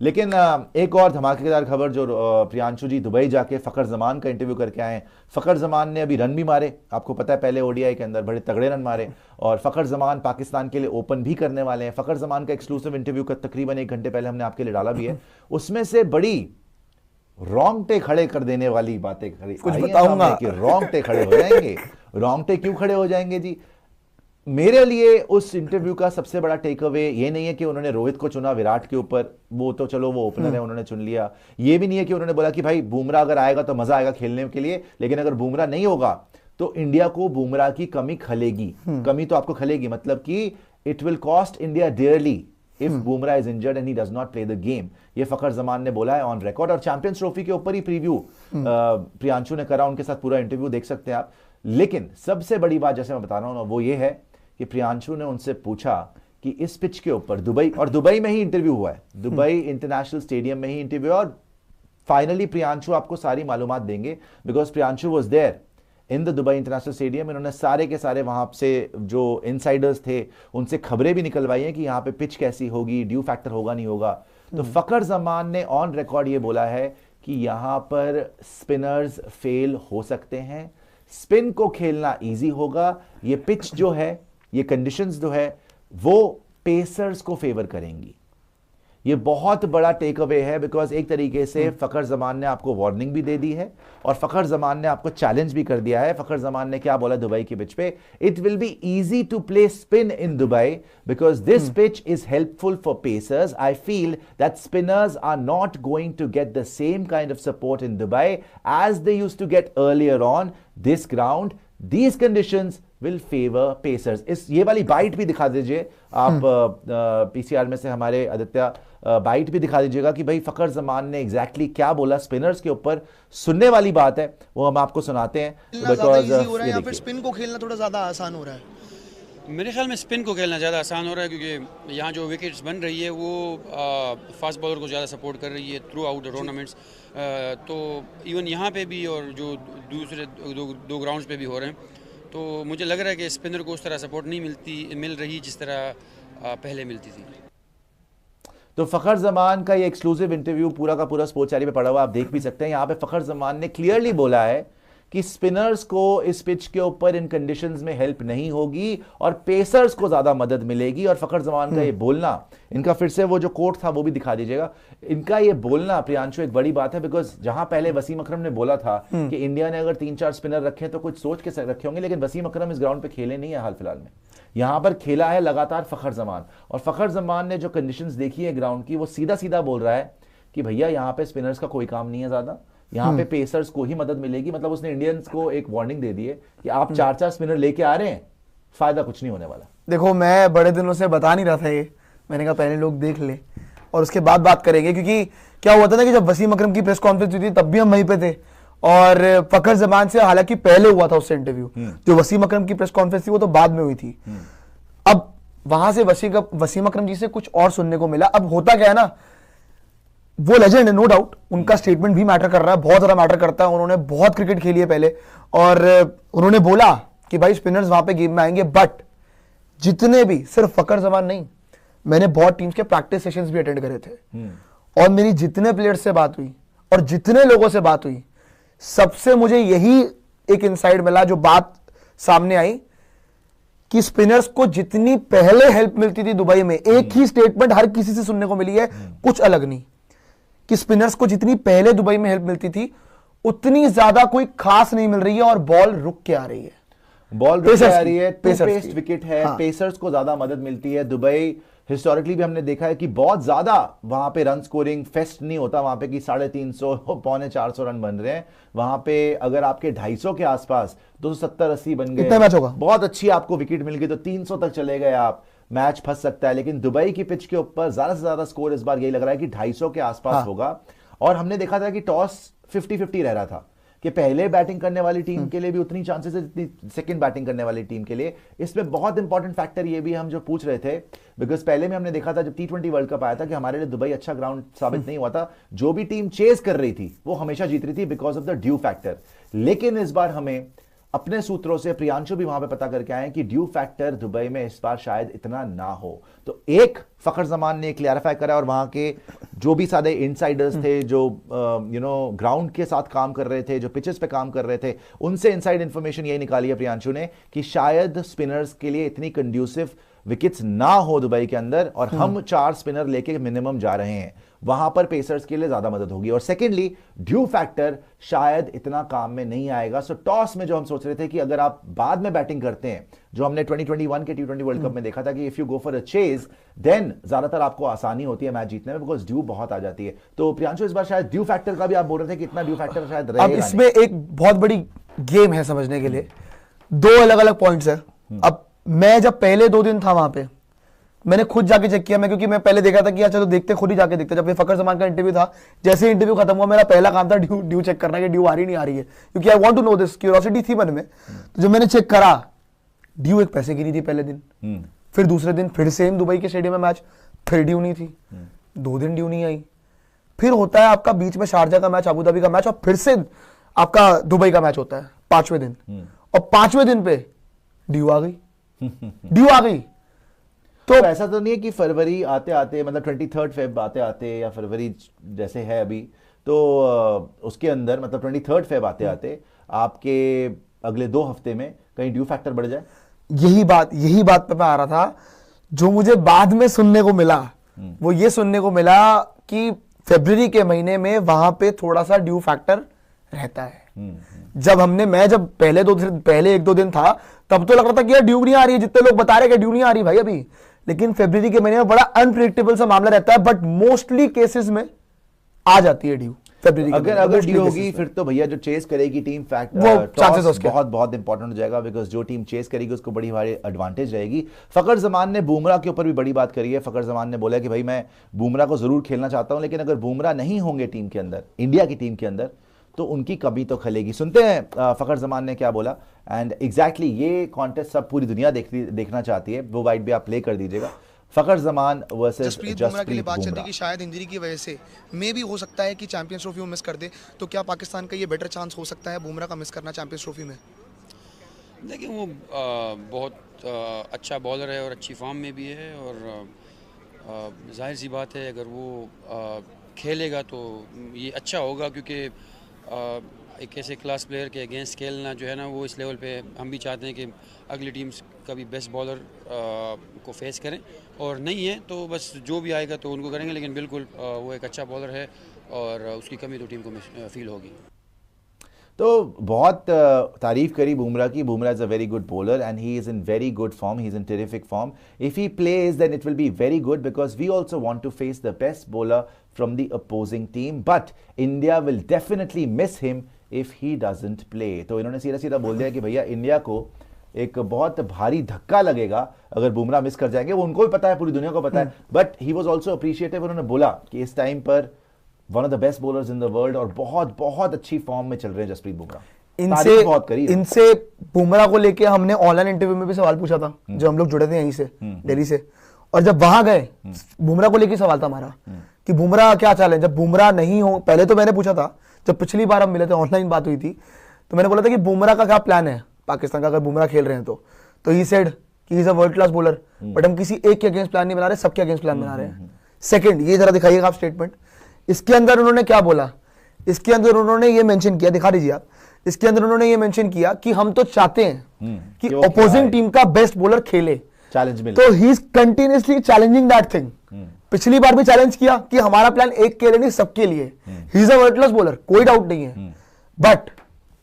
लेकिन एक और धमाकेदार खबर जो प्रियांशु जी दुबई जाके फखर जमान का इंटरव्यू करके आए हैं। फखर जमान ने अभी रन भी मारे, आपको पता है पहले ओडीआई के अंदर बड़े तगड़े रन मारे, और फखर जमान पाकिस्तान के लिए ओपन भी करने वाले हैं। फखर जमान का एक्सक्लूसिव इंटरव्यू का तकरीबन 1 घंटे पहले हमने आपके लिए डाला भी है। उसमें से बड़ी रोंगटे खड़े कर देने वाली बातें कुछ बताऊंगा कि रोंगटे खड़े हो जाएंगे। रोंगटे क्यों खड़े हो जाएंगे जी? मेरे लिए उस इंटरव्यू का सबसे बड़ा टेक अवे ये नहीं है कि उन्होंने रोहित को चुना विराट के ऊपर, वो तो चलो वो ओपनर है उन्होंने चुन लिया। ये भी नहीं है कि उन्होंने बोला कि भाई बुमराह अगर आएगा तो मजा आएगा खेलने के लिए, लेकिन अगर बुमराह नहीं होगा तो इंडिया को बुमराह की कमी खलेगी। कमी तो आपको खलेगी, मतलब कि it will cost India dearly if Bumrah is injured and he does not play the game. ये फखर जमान ने बोला है ऑन रिकॉर्ड, और चैंपियंस ट्रॉफी के ऊपर ही प्रीव्यू प्रियांशु ने करा, उनके साथ पूरा इंटरव्यू देख सकते हैं आप। लेकिन सबसे बड़ी बात जैसे मैं बता रहा हूं ना, वो ये है कि प्रियांशु ने उनसे पूछा कि इस पिच के ऊपर दुबई, और दुबई में ही इंटरव्यू हुआ है, दुबई इंटरनेशनल स्टेडियम में ही इंटरव्यू, और फाइनली प्रियांशु आपको सारी मालूमात देंगे because Priyanshu was there in the Dubai international stadium. इन्होंने सारे के सारे वहां से जो इनसाइडर्स थे उनसे खबरें भी निकलवाई हैं कि यहाँ पे पिच कैसी होगी, ड्यू फैक्टर होगा नहीं होगा। तो फखर जमान ने ऑन रिकॉर्ड ये बोला है कि यहां पर स्पिनर्स फेल हो सकते हैं, स्पिन को खेलना इजी होगा, ये पिच जो है, ये कंडीशंस जो है वो पेसर्स को फेवर करेंगी। ये बहुत बड़ा टेक अवे है बिकॉज एक तरीके से फखर जमान ने आपको वार्निंग भी दे दी है और फखर जमान ने आपको चैलेंज भी कर दिया है। फखर जमान ने क्या बोला दुबई की पिच पे? It will be easy to play spin in Dubai because this pitch is helpful for pacers. I feel that spinners are not going to get the same kind of support in Dubai as they used to get earlier on this ground. These conditions will favour pacers. इस ये वाली bite भी दिखा दीजिए आप PCR में से, हमारे आदित्य बाइट भी दिखा दीजिएगा कि भाई फखर जमान ने एग्जैक्टली क्या बोला स्पिनर्स के ऊपर। सुनने वाली बात है, वो हम आपको सुनाते हैं। बिकॉज स्पिन को खेलना थोड़ा ज्यादा आसान हो रहा है। मेरे ख्याल में स्पिन को खेलना ज़्यादा आसान हो रहा है क्योंकि यहाँ जो विकेट्स बन रही है वो फास्ट बॉलर को ज़्यादा सपोर्ट कर रही है थ्रू आउट द टूर्नामेंट्स। तो इवन यहाँ पे भी और जो दूसरे दो ग्राउंड्स पे भी हो रहे हैं, तो मुझे लग रहा है कि स्पिनर को उस तरह सपोर्ट नहीं मिल रही जिस तरह पहले मिलती थी। तो फखर जमान का ये एक्सक्लूसिव इंटरव्यू पूरा का पूरा स्पोर्ट्स चैनल पे पड़ा हुआ, आप देख भी सकते हैं। यहाँ पे फखर जमान ने क्लियरली बोला है कि स्पिनर्स को इस पिच के ऊपर इन कंडीशंस में हेल्प नहीं होगी और पेसर्स को ज्यादा मदद मिलेगी। और फखर जमान का ये बोलना, इनका फिर से वो जो कोट था वो भी दिखा दीजिएगा, इनका ये बोलना प्रियांशु एक बड़ी बात है बिकॉज जहां पहले वसीम अकरम ने बोला था कि इंडिया ने अगर 3-4 स्पिनर रखे तो कुछ सोच के रखे होंगे, लेकिन वसीम अकरम इस ग्राउंड पे खेले नहीं है हाल फिलहाल में। यहां पर खेला है लगातार फखर जमान, और फखर जमान ने जो कंडीशंस देखी है ग्राउंड की, वो सीधा सीधा बोल रहा है कि भैया यहाँ पे स्पिनर्स का कोई काम नहीं है ज्यादा, यहाँ पे पेसर्स को ही मदद मिलेगी। मतलब उसने इंडियंस को एक वार्निंग दे दी है कि आप 4-4 स्पिनर लेके आ रहे हैं, फायदा कुछ नहीं होने वाला। देखो मैं बड़े दिनों से बता नहीं रहा था ये, मैंने कहा पहले लोग देख ले और उसके बाद बात करेंगे, क्योंकि क्या हुआ था ना कि जब वसीम अकरम की प्रेस कॉन्फ्रेंस हुई थी तब भी हम वहीं पे थे, और फखर जमान से हालांकि पहले हुआ था उससे इंटरव्यू। जो वसीम अकरम की प्रेस कॉन्फ्रेंस थी वो तो बाद में हुई थी। अब वहां से वसीम अकरम जी से कुछ और सुनने को मिला। अब होता क्या है ना, वो लेजेंड है नो डाउट, उनका स्टेटमेंट भी मैटर कर रहा है, बहुत ज्यादा मैटर करता है। उन्होंने बहुत क्रिकेट खेली है पहले, और उन्होंने बोला कि भाई स्पिनर्स वहां पे गेम में आएंगे, बट जितने भी, सिर्फ फखर जमान नहीं, मैंने बहुत टीम्स के प्रैक्टिस सेशंस भी अटेंड करे थे, और मेरी जितने प्लेयर्स से बात हुई और जितने लोगों से बात हुई, सबसे मुझे यही एक इनसाइड मिला, जो बात सामने आई कि स्पिनर्स को जितनी पहले हेल्प मिलती थी दुबई में, एक ही स्टेटमेंट हर किसी से सुनने को मिली है, कुछ अलग नहीं, कि स्पिनर्स को जितनी पहले दुबई में हेल्प मिलती थी उतनी ज्यादा कोई खास नहीं मिल रही है, और बॉल रुक के आ रही है, बॉल रुक के आ रही है, पेस्ड विकेट है। हाँ। पेसर्स को ज्यादा मदद मिलती है। दुबई हिस्टोरिकली भी हमने देखा है कि बहुत ज्यादा वहां पे रन स्कोरिंग फेस्ट नहीं होता वहां पे कि 350 पौने 400 रन बन रहे हैं। वहां पे अगर आपके 250 के आसपास 270-80 बन गए, मैच होगा, बहुत अच्छी आपको विकेट मिल गई तो 300 तक चले गए आप, मैच फंस सकता है। लेकिन दुबई की पिच के ऊपर ज्यादा से ज्यादा स्कोर इस बार यही लग रहा है कि 250 के आसपास हाँ। होगा। और हमने देखा था कि टॉस 50-50 रह रहा था कि पहले बैटिंग करने वाली टीम के लिए भी उतनी चांसेस है जितनी सेकंड बैटिंग करने वाली टीम के लिए। इसमें बहुत इंपॉर्टेंट फैक्टर ये भी हम जो पूछ रहे थे, बिकॉज पहले में हमने देखा था जब T20 वर्ल्ड कप आया था कि हमारे लिए दुबई अच्छा ग्राउंड साबित नहीं हुआ था। जो भी टीम चेस कर रही थी वो हमेशा जीत रही थी because of the due factor. लेकिन इस बार हमें अपने सूत्रों से प्रियांशु भी वहां पे पता करके आए कि ड्यू फैक्टर दुबई में इस बार शायद इतना ना हो। तो एक फखर जमान ने क्लियरिफाई करा और वहां के जो भी सारे इनसाइडर्स थे जो ग्राउंड के साथ काम कर रहे थे, जो पिचेस पे काम कर रहे थे, उनसे इनसाइड इंफॉर्मेशन यही निकाली है प्रियांशु ने कि शायद स्पिनर्स के लिए इतनी कंड्यूसिव विकेट्स ना हो दुबई के अंदर, और हम 4 स्पिनर लेके मिनिमम जा रहे हैं, वहां पर पेसर्स के लिए ज्यादा मदद होगी। और सेकेंडली ड्यू फैक्टर शायद इतना काम में नहीं आएगा। सो टॉस में जो हम सोच रहे थे कि अगर आप बाद में बैटिंग करते हैं, जो हमने 2021 के T20 वर्ल्ड कप में देखा था कि if you go for a chase then ज्यादातर आपको आसानी होती है मैच जीतने में, बिकॉज ड्यू बहुत आ जाती है। तो प्रियांशु इस बार शायद ड्यू फैक्टर का भी आप बोल रहे थे कि इतना ड्यू फैक्टर शायद रहेगा। अब इसमें एक बहुत बड़ी गेम है समझने के लिए, 2 अलग अलग पॉइंट्स है। अब मैं जब पहले 2 दिन था वहां पे, मैंने खुद जाके चेक किया, क्योंकि मैं पहले देखा था कि यार चलो देखते, खुद ही जाके देखते। जब ये फखर जमान का इंटरव्यू था, जैसे इंटरव्यू खत्म हुआ, मेरा पहला काम था ड्यू चेक करना कि ड्यू आ रही नहीं आ रही है, क्योंकि I want to know this, curiosity थी मन में। तो जब मैंने चेक करा, ड्यू एक पैसे की नहीं थी पहले दिन। फिर दूसरे दिन फिर सेम दुबई के स्टेडियम में मैच, फिर ड्यू नहीं थी। 2 दिन ड्यू नहीं आई। फिर होता है आपका बीच में शारजा का मैच, अबू धाबी का मैच, और फिर से आपका दुबई का मैच होता है 5वें दिन। और 5वें दिन पे ड्यू आ गई। ड्यू आ गई तो ऐसा तो नहीं है कि फरवरी आते आते, मतलब 23 फेब आते आते, या फरवरी जैसे है अभी, तो उसके अंदर मतलब 23 फेब आते आते आपके अगले 2 हफ्ते में कहीं ड्यू फैक्टर बढ़ जाए? यही बात पे मैं आ रहा था। जो मुझे बाद में सुनने को मिला वो ये सुनने को मिला कि फरवरी के महीने में वहां पे थोड़ा सा ड्यू फैक्टर रहता है। मैं जब पहले 1-2 दिन था, तब तो लग रहा था कि यार ड्यू नहीं आ रही है, जितने लोग बता रहे कि ड्यू नहीं आ रही भाई अभी। लेकिन फरवरी के महीने में बड़ा अनप्रिडिक्टेबल सा मामला रहता है, बट मोस्टली केसेस में आ जाती है ड्यू। अगर ड्यू होगी फिर तो भैया जो चेस करेगी टीम टॉस बहुत बहुत इंपॉर्टेंट हो जाएगा, बिकॉज जो टीम चेस करेगी उसको बड़ी भारी एडवांटेज रहेगी। फखर जमान ने बुमराह के ऊपर भी बड़ी बात करी है। फखर जमान ने बोला कि भाई मैं बुमराह को जरूर खेलना चाहता हूं, लेकिन अगर बुमराह नहीं होंगे टीम के अंदर, इंडिया की टीम के अंदर, तो उनकी कमी तो खलेगी। सुनते हैं फखर जमान ने क्या बोला। एंड एग्जैक्टली ये कॉन्टेस्ट सब पूरी दुनिया देखना चाहती है, वो वाइट भी आप प्ले कर दीजिएगा। फखर जमान वर्सेस जसप्रीत बुमराह के लिए बात चल रही है कि शायद इंजरी की वजह से मे भी हो सकता है कि चैंपियंस ट्रॉफी मिस कर दे, तो क्या पाकिस्तान का ये बेटर चांस हो सकता है बुमराह का मिस करना चैंपियंस ट्रॉफी में? देखिए वो बहुत अच्छा बॉलर है और अच्छी फॉर्म में भी है, और जाहिर सी बात है अगर वो खेलेगा तो ये अच्छा होगा, क्योंकि एक ऐसे क्लास प्लेयर के अगेंस्ट खेलना जो है ना, वो इस लेवल पे हम भी चाहते हैं कि अगली टीम्स का भी बेस्ट बॉलर को फेस करें, और नहीं है तो बस जो भी आएगा तो उनको करेंगे। लेकिन बिल्कुल वो एक अच्छा बॉलर है और उसकी कमी तो टीम को फील होगी। तो बहुत तारीफ करी बुमराह की। Bumrah is a very good bowler and he is in very good form, he is in terrific form. If he plays then it will be very good, because we also want to face the best bowler from the opposing team, but India will definitely miss him if he doesn't play. तो इन्होंने सीधा सीधा बोल दिया कि भैया India को एक बहुत भारी धक्का लगेगा अगर बुमराह मिस कर जाएंगे। वो उनको भी पता है, पूरी दुनिया को पता है, but he was also appreciative. उन्होंने बोला कि इस टाइम पर one of the best bowlers in the world और बहुत बहुत अच्छी फॉर्म में चल रहे हैं जसप्रीत बुमराह। इनसे बुमराह को लेके हमने ऑनलाइन इंटरव्यू में भी सवाल पूछा था, जब हम लोग जुड़े थे यहीं से दिल्ली से, और जब वहां गए बुमराह को लेके सवाल था हमारा कि बुमराह क्या चाल है। जब बुमराह नहीं हो, पहले तो मैंने पूछा था, जब पिछली बार हम मिले थे ऑनलाइन बात हुई थी, तो मैंने बोला था कि बुमराह का क्या प्लान है पाकिस्तान का अगर बुमराह खेल रहे हैं तो ही सेड कि he is a world class bowler, but हम किसी एक के अगेंस्ट प्लान नहीं बना रहे, सबके अगेंस्ट प्लान बना रहे हैं। सेकंड, ये जरा दिखाइएगा आप स्टेटमेंट। इसके अंदर उन्होंने क्या बोला, इसके अंदर उन्होंने ये मेंशन किया, दिखा दीजिए आप। इसके अंदर उन्होंने ये मेंशन किया कि हम तो चाहते हैं कि अपोजिंग टीम का बेस्ट बॉलर खेले, चैलेंज मिले, तो he is continuously challenging that thing. पिछली बार भी चैलेंज किया कि हमारा प्लान एक के लिए नहीं सबके लिए, he is a world class bowler, कोई डाउट नहीं है, बट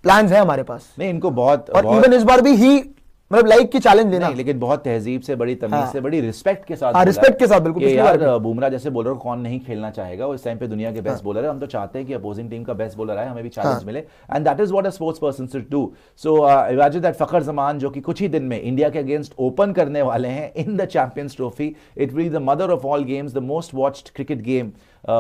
प्लान्स है हमारे पास। नहीं, इनको बहुत और इवन इस बार भी ही मतलब लाइक की चैलेंज लेना, लेकिन बहुत तहजीब से, बड़ी तमीज से, बड़ी रिस्पेक्ट के साथ, रिस्पेक्ट के साथ, बिल्कुल। यार बुमराह जैसे बॉलर को कौन नहीं खेलना चाहेगा, वो इस टाइम पे दुनिया के बेस्ट बॉलर है। हम तो चाहते हैं कि अपोजिंग टीम का बेस्ट बॉलर आए, हमें भी चैलेंज मिले, and that is what a sports person should do. So imagine that Fakhar Zaman, जो कि कुछ ही दिन में इंडिया के अगेंस्ट ओपन करने वाले हैं in the champions trophy, it will be the mother of all games, the most watched cricket game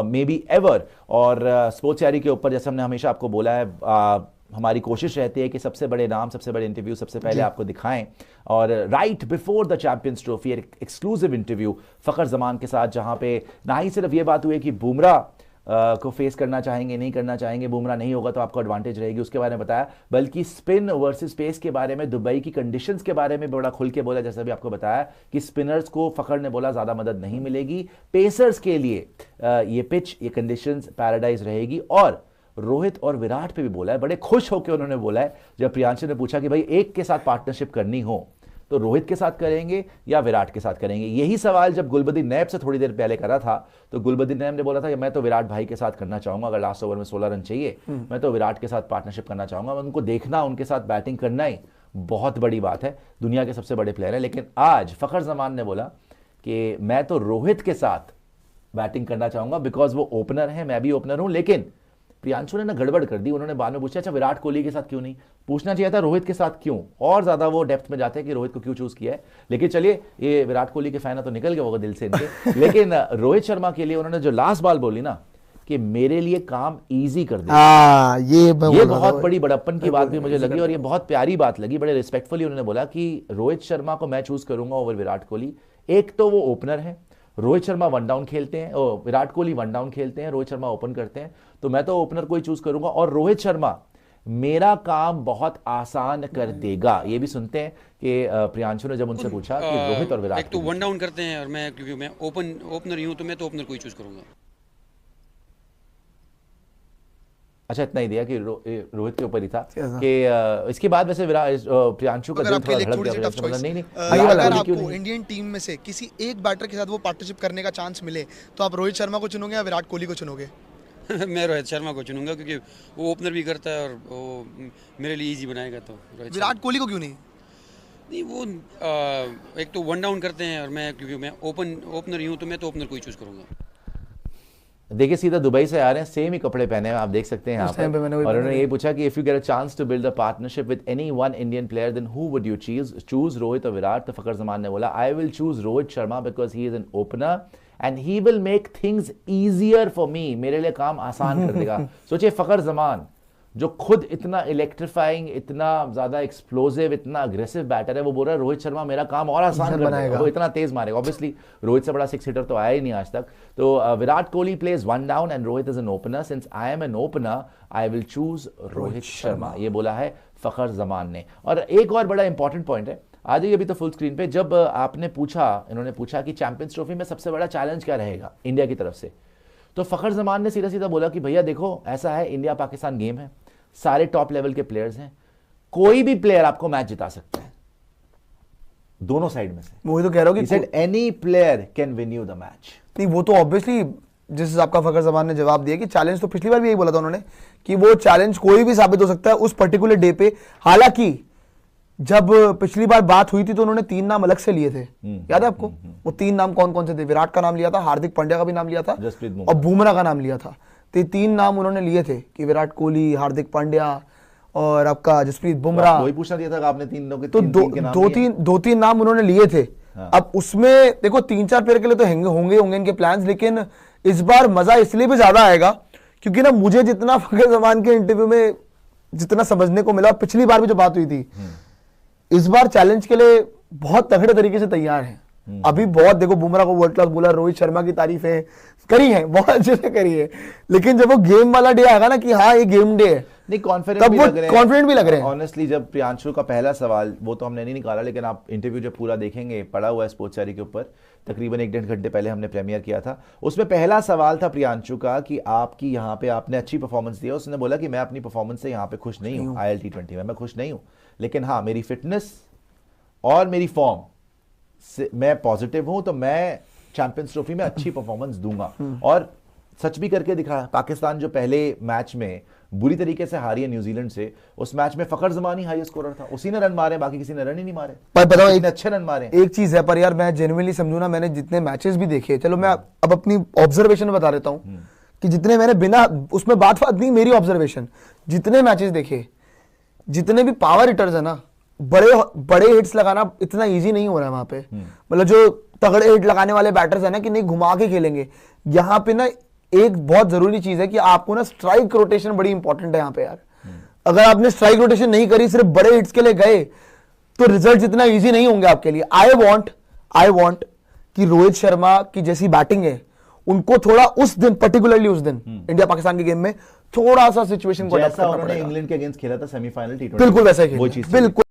may be ever. और स्पोर्ट्स डायरी के ऊपर जैसे हमने हमेशा आपको बोला है, हमारी कोशिश रहती है कि सबसे बड़े नाम, सबसे बड़े इंटरव्यू सबसे पहले आपको दिखाएं, और right before the champions trophy एक एक्सक्लूसिव इंटरव्यू फखर जमान के साथ, जहां पे ना ही सिर्फ ये बात हुई कि बुमराह को फेस करना चाहेंगे, नहीं करना चाहेंगे, बुमराह नहीं होगा तो आपको एडवांटेज रहेगी, उसके बारे में बताया। बल्कि स्पिन वर्सेस पेस के बारे में, दुबई की कंडीशंस के बारे में बड़ा खुल के बोला, जैसा भी आपको बताया कि स्पिनर्स को फखर ने बोला ज़्यादा मदद नहीं मिलेगी, पेसर्स के लिए ये पिच, ये कंडीशंस पैराडाइज रहेगी। और रोहित और विराट पे भी बोला है, बड़े खुश होकर उन्होंने बोला है, जब प्रियांशु ने पूछा कि भाई एक के साथ पार्टनरशिप करनी हो तो रोहित के साथ करेंगे या विराट के साथ करेंगे। यही सवाल जब गुलबदीन नैब से थोड़ी देर पहले करा था तो गुलबदीन नैब ने बोला था कि मैं तो विराट भाई के साथ करना चाहूंगा, अगर लास्ट ओवर में 16 रन चाहिए मैं तो विराट के साथ पार्टनरशिप करना चाहूंगा, उनको देखना, उनके साथ बैटिंग करना ही बहुत बड़ी बात है, दुनिया के सबसे बड़े प्लेयर है। लेकिन आज फखर जमान ने बोला कि मैं तो रोहित के साथ बैटिंग करना चाहूंगा बिकॉज वो ओपनर है, मैं भी ओपनर हूं। लेकिन प्रियांशु ने ना गड़बड़ कर दी, उन्होंने बाद में पूछा अच्छा विराट कोहली के साथ क्यों नहीं, पूछना चाहिए था रोहित के साथ क्यों, और ज्यादा वो डेप्थ में जाते हैं कि रोहित को क्यों चूज किया है। लेकिन चलिए, ये विराट कोहली के फैन है तो निकल गया होगा दिल से इनके। लेकिन रोहित शर्मा के लिए उन्होंने जो लास्ट बॉल बोली ना कि मेरे लिए काम इजी कर दिया, ये बहुत बड़ी बड़प्पन की बात भी मुझे लगी और ये बहुत प्यारी बात लगी। बड़े रिस्पेक्टफुली उन्होंने बोला कि रोहित शर्मा को मैं चूज करूंगा ओवर विराट कोहली। एक तो वो ओपनर है, रोहित शर्मा वन डाउन खेलते हैं, विराट कोहली वन डाउन खेलते हैं, रोहित शर्मा ओपन करते हैं, तो मैं तो ओपनर को ही चूज करूंगा और रोहित शर्मा मेरा काम बहुत आसान कर देगा। ये भी सुनते हैं कि प्रियांशु ने जब उनसे पूछा कि रोहित और विराट, एक तो वन डाउन करते हैं और मैं, क्योंकि मैं ओपनर ही हूं तो मैं तो ओपनर को ही चूज करूंगा। अच्छा, इतना ही दिया कि रोहित के ऊपर ही था कि इसके बाद वैसे प्रियांशु का दिल थोड़ा धड़क गया। नहीं, अगर आपको इंडियन टीम में से किसी एक बैटर के साथ वो पार्टनरशिप करने का चांस मिले तो आप रोहित शर्मा को चुनोगे या विराट कोहली को चुनोगे? मैं रोहित शर्मा को चुनूंगा क्योंकि वो ओपनर भी करता है और वो मेरे लिए इजी बनाएगा। तो विराट कोहली को क्यों नहीं? नहीं, वो एक तो वन डाउन करते हैं और मैं, क्योंकि मैं ओपनर ही हूं तो मैं तो ओपनर को ही चूज करूंगा। देखिए, सीधा दुबई से आ रहे हैं, सेम ही कपड़े पहने हैं, आप देख सकते हैं यहाँ पर। और उन्होंने ये पूछा कि if you get a chance to build a partnership with any one Indian player then who would you choose, Rohit और विराट? तो फखर जमान ने बोला I will choose Rohit Sharma because he is an opener and he will make things easier for me, मेरे लिए काम आसान कर देगा। सोचिए, फखर जमान जो खुद इतना इलेक्ट्रीफाइंग, इतना ज्यादा एक्सप्लोसिव, इतना अग्रेसिव बैटर है, वो बोल रहा है रोहित शर्मा मेरा काम और आसान कर देगा, वो इतना तेज मारेगा। ऑब्वियसली रोहित से बड़ा 6 हिटर तो आया ही नहीं आज तक। तो Virat Kohli plays one down and Rohit is an opener, since I am an opener I will choose Rohit Sharma, ये बोला है फखर जमान ने। और एक और बड़ा इंपॉर्टेंट पॉइंट है, आ जाइए अभी तो फुल स्क्रीन पे, जब आपने पूछा, इन्होंने पूछा कि चैंपियंस ट्रॉफी में सबसे बड़ा चैलेंज क्या रहेगा इंडिया की तरफ से, तो फखर जमान ने सीधा सीधा बोला कि भैया देखो, ऐसा है, इंडिया पाकिस्तान गेम है, सारे टॉप लेवल के प्लेयर्स हैं, कोई भी प्लेयर आपको मैच जिता सकता है दोनों साइड में से। वही तो कह रहा हूं कि any player can win you the match. नहीं, वो तो ऑब्वियसली जिस आपका फखर जमान ने जवाब दिया कि चैलेंज, तो पिछली बार भी यही बोला था उन्होंने कि वो चैलेंज कोई भी साबित हो सकता है उस पर्टिकुलर डे पे। हालांकि जब पिछली बार बात हुई थी तो उन्होंने 3 नाम अलग से लिए थे, याद है आपको? वो 3 नाम कौन कौन से थे? विराट का नाम लिया था, हार्दिक पांड्या का भी नाम लिया था और बुमराह का नाम लिया था। तो 3 नाम उन्होंने लिए थे कि विराट कोहली, हार्दिक पांड्या और आपका जसप्रीत बुमराह। वही पूछना दिया था आपने 3 लोगों के, तो दो तीन नाम उन्होंने लिए थे। अब उसमें देखो 3-4 प्लेयर के लिए तो होंगे इनके प्लान्स, लेकिन इस बार मजा इसलिए भी ज्यादा आएगा क्योंकि ना मुझे जितना फखर जमान के इंटरव्यू में जितना समझने को मिला, पिछली बार भी जो बात हुई थी, इस बार चैलेंज के लिए बहुत तगड़े तरीके से तैयार हैं। अभी बहुत देखो, बुमराह को वर्ल्ड क्लास बोला, रोहित शर्मा की तारीफें करी है, बहुत अच्छे से करी है, लेकिन जब वो गेम वाला डे आएगा ना कि हाँ ये गेम डे है, नहीं कॉन्फिडेंट भी लग रहे हैं। ऑनेस्टली जब प्रियांशु का पहला सवाल, वो तो हमने नहीं निकाला, लेकिन आप इंटरव्यू जब पूरा देखेंगे, पड़ा हुआ है स्पोर्ट्स के ऊपर, तकरीबन 1-1.5 घंटे पहले हमने प्रीमियर किया था, उसमें पहला सवाल था प्रियांशु का कि आपकी यहाँ पे आपने अच्छी परफॉर्मेंस दी है। उसने बोला कि मैं अपनी परफॉर्मेंस से यहाँ पे खुश नहीं हूँ, IL T20 में मैं खुश नहीं हूँ, लेकिन हाँ मेरी फिटनेस और मेरी फॉर्म से मैं पॉजिटिव हूं, तो मैं चैंपियंस ट्रॉफी में अच्छी परफॉर्मेंस दूंगा। और सच भी करके दिखाया। पाकिस्तान जो पहले मैच में बुरी तरीके से हारी है न्यूजीलैंड से, उस मैच में फखर जमान ही हाईएस्ट स्कोरर था, उसी ने रन मारे, बाकी किसी ने रन ही नहीं मारे। पर बताओ, इतने अच्छे रन मारे। एक चीज है पर यार, मैं जेन्युइनली समझू ना, मैंने जितने मैचेस भी देखे, चलो मैं अब अपनी ऑब्जर्वेशन बता देता हूं कि जितने मैंने, बिना उसमें बात नहीं, मेरी ऑब्जर्वेशन, जितने मैचेस देखे, जितने भी पावर हिटर्स है ना, बड़े हिट्स लगाना इतना इजी नहीं हो रहा है वहां पे। मतलब जो तगड़े हिट लगाने वाले बैटर्स है ना कि नहीं घुमा के खेलेंगे, यहाँ पे ना एक बहुत जरूरी चीज है कि आपको ना स्ट्राइक रोटेशन बड़ी इंपॉर्टेंट है यहाँ पे यार। अगर आपने स्ट्राइक रोटेशन नहीं करी, सिर्फ बड़े हिट्स के लिए गए, तो रिजल्ट इतना इजी नहीं होंगे आपके लिए। आई वॉन्ट कि रोहित शर्मा की जैसी बैटिंग है उनको थोड़ा उस दिन, पर्टिकुलरली उस दिन इंडिया पाकिस्तान के गेम में थोड़ा सा सिचुएशन को अडॉप्ट जैसा करना उन्होंने पड़ेगा। इंग्लैंड के अगेंस्ट खेला था सेमीफाइनल T20, बिल्कुल वैसा ही वो खेलना, चीज बिल्कुल